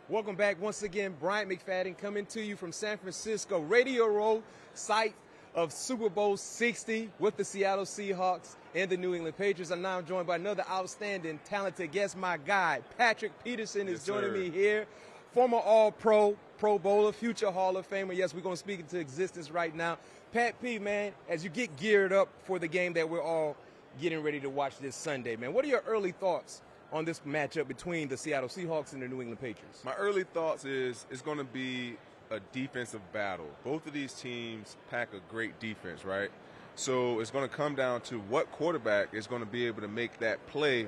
Welcome back once again. Bryant McFadden coming to you from San Francisco, Radio Row, site of Super Bowl 60 with the Seattle Seahawks and the New England Patriots. I'm now joined by another outstanding, talented guest. My guy, Patrick Peterson, is joining me here. Former All-Pro, Pro Bowler, future Hall of Famer. Yes, we're going to speak into existence right now. Pat P, man, as you get geared up for the game that we're all getting ready to watch this Sunday, man, what are your early thoughts on this matchup between the Seattle Seahawks and the New England Patriots? My early thoughts is it's going to be a defensive battle. Both of these teams pack a great defense, right? So it's going to come down to what quarterback is going to be able to make that play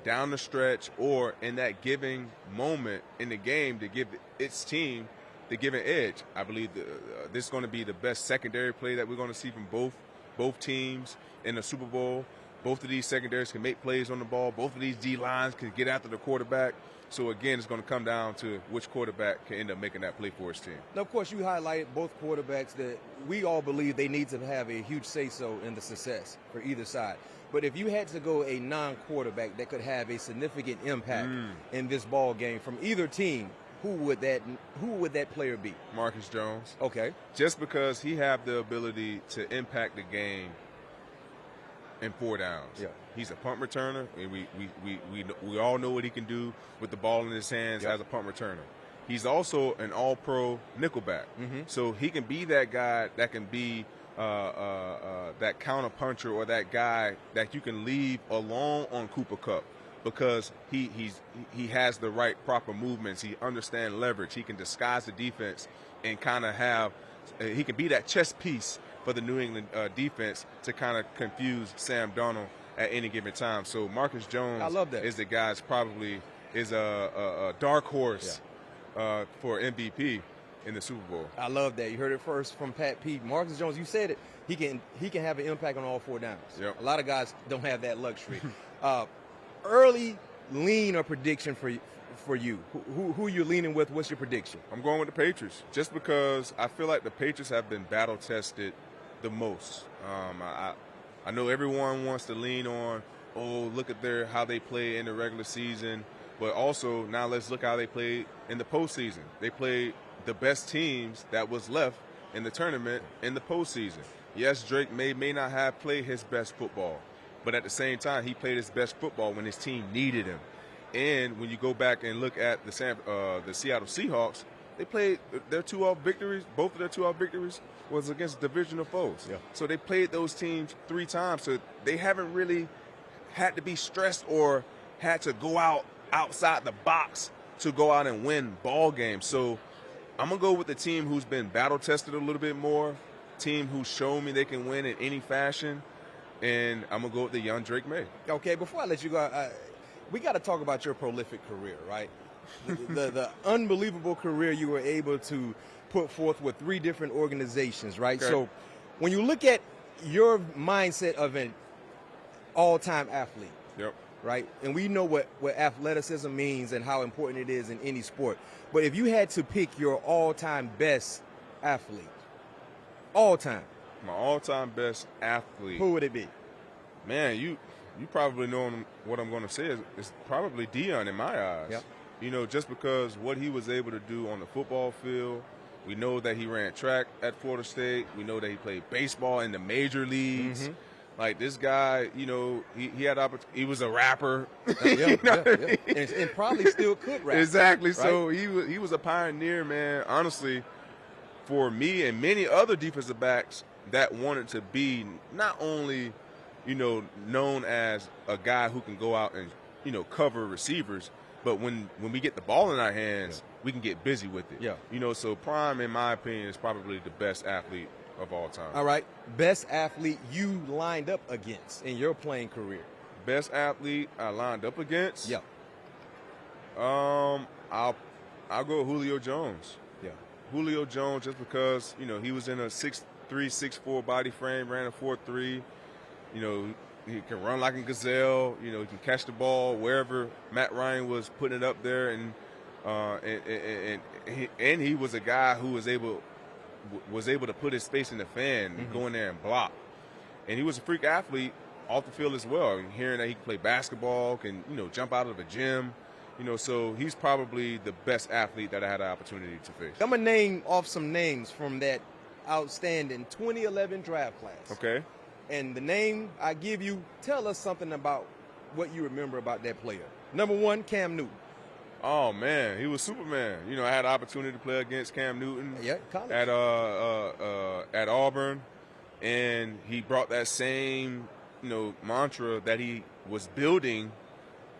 down the stretch or in that giving moment in the game to give its team the given edge. I believe this is going to be the best secondary play that we're going to see from both teams in the Super Bowl. Both of these secondaries can make plays on the ball. Both of these D-lines can get after the quarterback. So, again, it's going to come down to which quarterback can end up making that play for his team. Now, of course, you highlighted both quarterbacks that we all believe they need to have a huge say-so in the success for either side. But if you had to go a non-quarterback that could have a significant impact in this ball game from either team, who would that player be? Marcus Jones. Okay. Just because he have the ability to impact the game in 4 downs. Yeah. He's a punt returner, and we all know what he can do with the ball in his hands as a punt returner. He's also an all-pro nickelback. So he can be that guy that can be that counter puncher or that guy that you can leave alone on Cooper Kupp because he has the right proper movements. He understands leverage. He can disguise the defense and kind of he can be that chess piece for the New England defense to kind of confuse Sam Darnold at any given time. So Marcus Jones is the guy that's probably is a dark horse for MVP in the Super Bowl. I love that. You heard it first from Pat Pete. Marcus Jones, you said it. He can have an impact on all 4 downs. Yep. A lot of guys don't have that luxury. Early lean or prediction for you. Who you're leaning with? What's your prediction? I'm going with the Patriots just because I feel like the Patriots have been battle tested the most. I know everyone wants to lean on, look at how they play in the regular season, but also now let's look how they played in the postseason. They played the best teams that was left in the tournament in the postseason. Yes, Drake may not have played his best football, but at the same time, he played his best football when his team needed him. And when you go back and look at the Seattle Seahawks, they played their 2-off victories. Both of their 2-off victories was against divisional foes. Yeah. So they played those teams 3 times. So they haven't really had to be stressed or had to go outside the box to go out and win ball games. So I'm going to go with the team who's been battle tested a little bit more, team who's shown me they can win in any fashion, and I'm going to go with the young Drake May. Okay, before I let you go, we got to talk about your prolific career, right? the unbelievable career you were able to put forth with 3 different organizations, right? Okay. So when you look at your mindset of an all-time athlete, right? And we know what athleticism means and how important it is in any sport. But if you had to pick your all-time best athlete, all-time. My all-time best athlete. Who would it be? Man, you probably know what I'm going to say is probably Deion in my eyes. Yep. You know, just because what he was able to do on the football field. We know that he ran track at Florida State. We know that he played baseball in the major leagues. Like this guy, you know, he had he was a rapper. And probably still could rap. Exactly. Right? So he was a pioneer, man. Honestly, for me and many other defensive backs that wanted to be not only, you know, known as a guy who can go out and, you know, cover receivers, but when we get the ball in our hands, we can get busy with it. Yeah. You know, so Prime, in my opinion, is probably the best athlete of all time. All right. Best athlete you lined up against in your playing career. Best athlete I lined up against? Yeah. I'll go Julio Jones. Yeah. Julio Jones, just because, you know, he was in a 6'3", 6'4" body frame, ran a 4.3. You know, he can run like a gazelle. You know, he can catch the ball wherever Matt Ryan was putting it up there, and he was a guy who was able to put his face in the fan and go in there and block. And he was a freak athlete off the field as well. Hearing that he can play basketball, can, you know, jump out of the gym, So he's probably the best athlete that I had the opportunity to face. I'm going to name off some names from that outstanding 2011 draft class. Okay. And the name I give you, tell us something about what you remember about that player. Number 1, Cam Newton. Oh, man, he was Superman. I had the opportunity to play against Cam Newton college. at Auburn, and he brought that same, mantra that he was building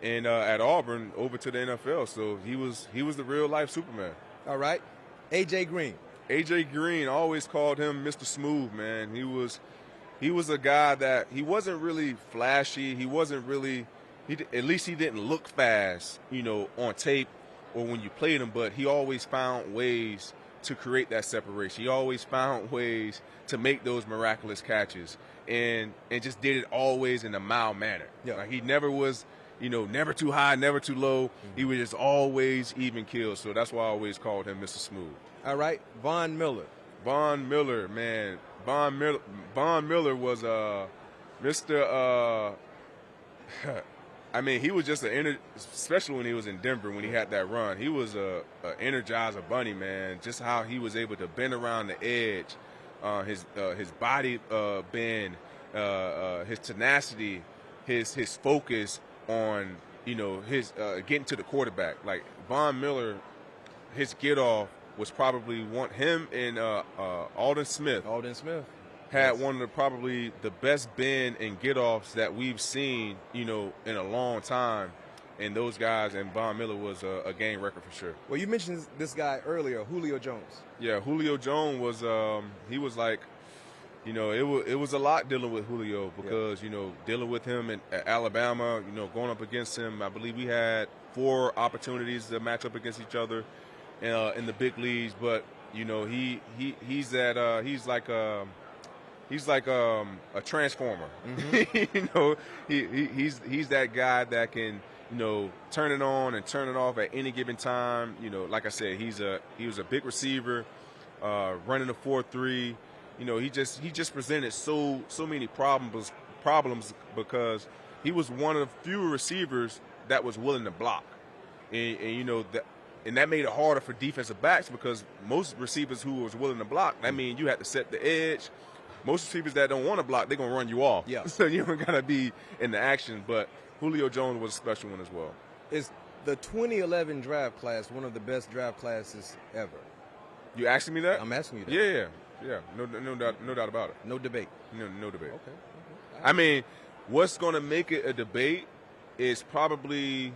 at Auburn over to the NFL. So he was the real life Superman. All right. A.J. Green. A.J. Green, always called him Mr. Smooth, man. He was a guy that he wasn't really flashy. He wasn't really at least he didn't look fast, on tape or when you played him, but he always found ways to create that separation. He always found ways to make those miraculous catches and just did it always in a mild manner. Yeah. Like he never was, never too high, never too low. Mm-hmm. He was just always even keel. So that's why I always called him Mr. Smooth. All right, Von Miller. Von Miller, man. Von Miller was Mr. I mean, he was just especially when he was in Denver when he had that run. He was a energizer bunny, man. Just how he was able to bend around the edge, his body bend, his tenacity, his focus on his getting to the quarterback. Like Von Miller, his get off was probably him and Alden Smith. Alden Smith had one of probably the best bend and get-offs that we've seen, in a long time. And those guys, and Von Miller was a game record for sure. Well, you mentioned this guy earlier, Julio Jones. Yeah, Julio Jones was, he was like, it was a lot dealing with Julio because, dealing with him in Alabama, going up against him. I believe we had 4 opportunities to match up against each other in the big leagues. But, he's like a transformer. Mm-hmm. He's that guy that can turn it on and turn it off at any given time. Like I said, he was a big receiver, running a 4.3. He just presented so many problems because he was one of the few receivers that was willing to block, and that made it harder for defensive backs because most receivers who was willing to block, I mean, you had to set the edge. Most receivers that don't want to block, they're going to run you off. Yeah. So you don't got to be in the action. But Julio Jones was a special one as well. Is the 2011 draft class one of the best draft classes ever? You asking me that? I'm asking you that. Yeah. No doubt about it. No debate. No debate. Okay. I mean, what's going to make it a debate is probably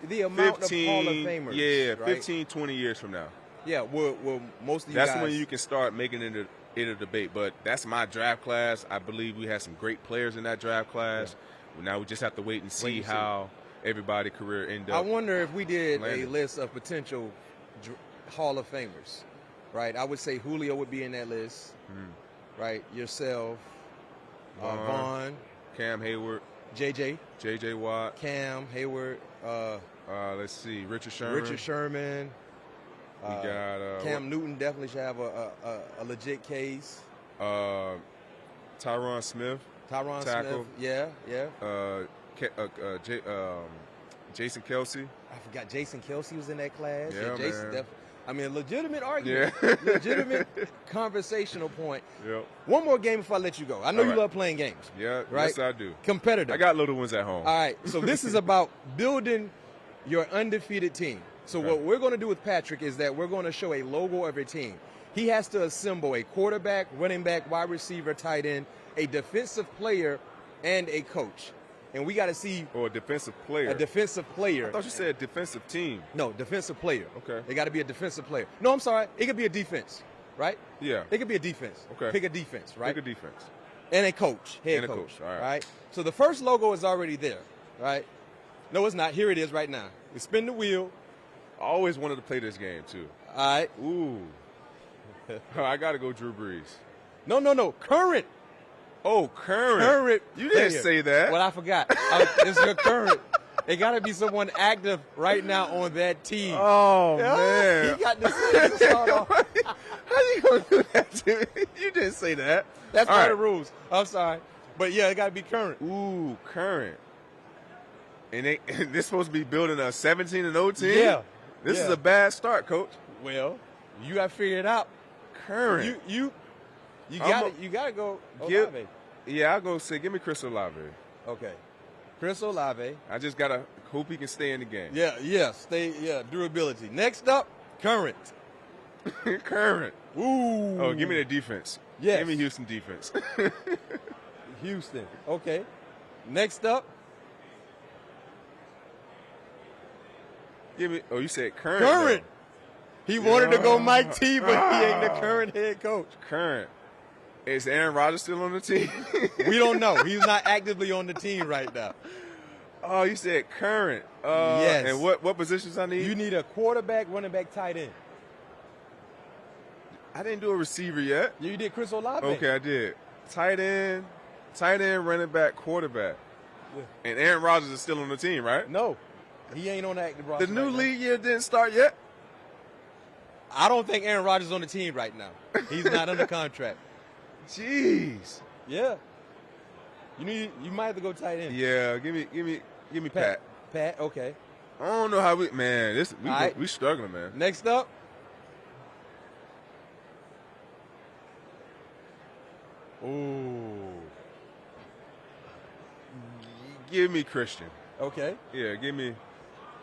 the amount 15, of Hall of Famers. Yeah, right? 15, 20 years from now. Yeah, well most of you That's guys. when you can start making it a debate. But that's my draft class. I believe we had some great players in that draft class. Yeah. Now we just have to wait and see how everybody's career end up. I wonder if we did landing. a list of potential Hall of Famers, right? I would say Julio would be in that list, right? Yourself, Vaughn, Cam Hayward, JJ Watt, Cam Hayward. Let's see, Richard Sherman. We got Cam Newton definitely should have a legit case. Tyron Smith. Smith, yeah. Jason Kelsey. I forgot Jason Kelsey was in that class. Yeah, Jason man. I mean, legitimate argument. Yeah. Legitimate conversational point. Yep. One more game before I let you go. I know you love playing games. Yeah, right? Yes, I do. Competitive. I got little ones at home. All right, so this is about building your undefeated team. So what we're going to do with Patrick is that we're going to show a logo of a team. He has to assemble a quarterback, running back, wide receiver, tight end, a defensive player, and a coach. And we got to see or a defensive player. A defensive player. I thought you said defensive team. No, defensive player. Okay. It got to be a defensive player. No, I'm sorry. It could be a defense, right? Yeah. It could be a defense. Okay. Pick a defense, right? Pick a defense. And a coach, head coach. All right. Right? So the first logo is already there, right? No, it's not. Here it is right now. We spin the wheel. I always wanted to play this game too. All right. Ooh. I got to go Drew Brees. No. Current. Oh, current. You didn't say that. Well, I forgot. It's your current. It got to be someone active right now on that team. Oh, man. He got to start off. How you going to do that to me? You didn't say that. That's part of the rules. I'm sorry. But, yeah, it got to be current. Ooh, current. And they're supposed to be building a 17-0 team? Yeah. This is a bad start, Coach. Well, you got to figure it out. Current. You got to go Olave. Yeah, I'll go say, give me Chris Olave. Okay. Chris Olave. I just got to hope he can stay in the game. Yeah, durability. Next up, current. Current. Ooh. Oh, give me the defense. Yes. Give me Houston defense. Houston. Okay. Next up. Give me. Oh, you said current. Current. He wanted to go Mike T, but he ain't the current head coach. Current. Is Aaron Rodgers still on the team? We don't know. He's not actively on the team right now. Oh, you said current. Yes. And what positions I need? You need a quarterback, running back, tight end. I didn't do a receiver yet. You did Chris Olave. Okay, I did. Tight end, running back, quarterback. Yeah. And Aaron Rodgers is still on the team, right? No. He ain't on the active roster. The new right league year didn't start yet? I don't think Aaron Rodgers is on the team right now. He's not under contract. Jeez. Yeah. You might have to go tight end. Yeah, give me Pat. Pat, okay. I don't know how we right. we struggling, man. Next up. Ooh. Give me Christian. Okay. Yeah, give me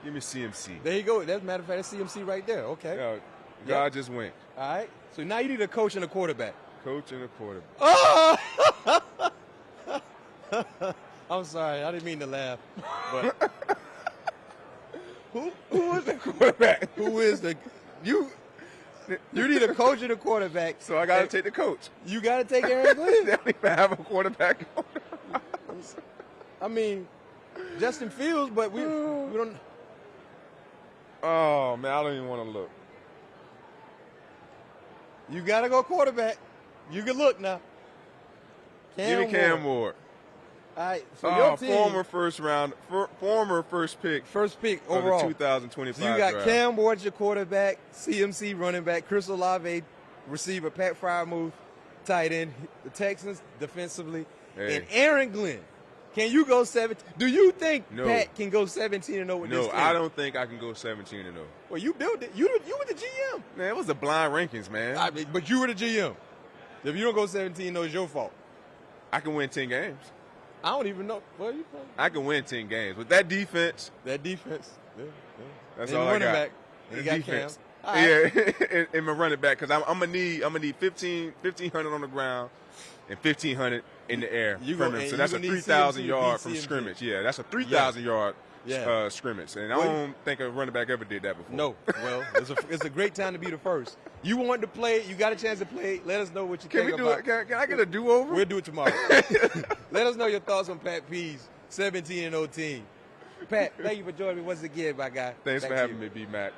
CMC. There you go. As a matter of fact, that's CMC right there. Okay. God just went. All right. So now you need a coach and a quarterback. Coach and a quarterback. Oh! I'm sorry. I didn't mean to laugh. But who is the quarterback? Who is the you? You need a coach and a quarterback. So I got to take the coach. You got to take Aaron Glenn. They don't even have a quarterback. I mean, Justin Fields, but we don't. Oh man, I don't even want to look. You got to go quarterback. You can look now. Give me Cam Ward. All right, so your team, former first pick overall, of the 2025 so you got draft. Cam Ward, your quarterback, CMC running back, Chris Olave receiver, Pat Freiermuth tight end, the Texans defensively, and Aaron Glenn. Can you go 17? Do you think Pat can go 17-0 with this team? No, I don't think I can go 17-0. Well, you built it. You were the GM. Man, it was the blind rankings, man. But you were the GM. If you don't go 17-0, it's your fault. I can win 10 games. I don't even know. Well, you play. I can win 10 games. With that defense. Yeah. That's and all I got. Back, and you got defense. Cam. Right. Yeah, and my running back, because I'm gonna need 1,500 on the ground and 1,500 in the air from him. So that's a 3,000 yard from scrimmage. Yeah, that's a 3,000 yard scrimmage. And I don't think a running back ever did that before. No. Well, it's a great time to be the first. You wanted to play. You got a chance to play. Let us know what you think about it. Can I get a do-over? We'll do it tomorrow. Let us know your thoughts on Pat P's 17-0 team. Pat, thank you for joining me once again, my guy. Thanks for having me, B-Mac.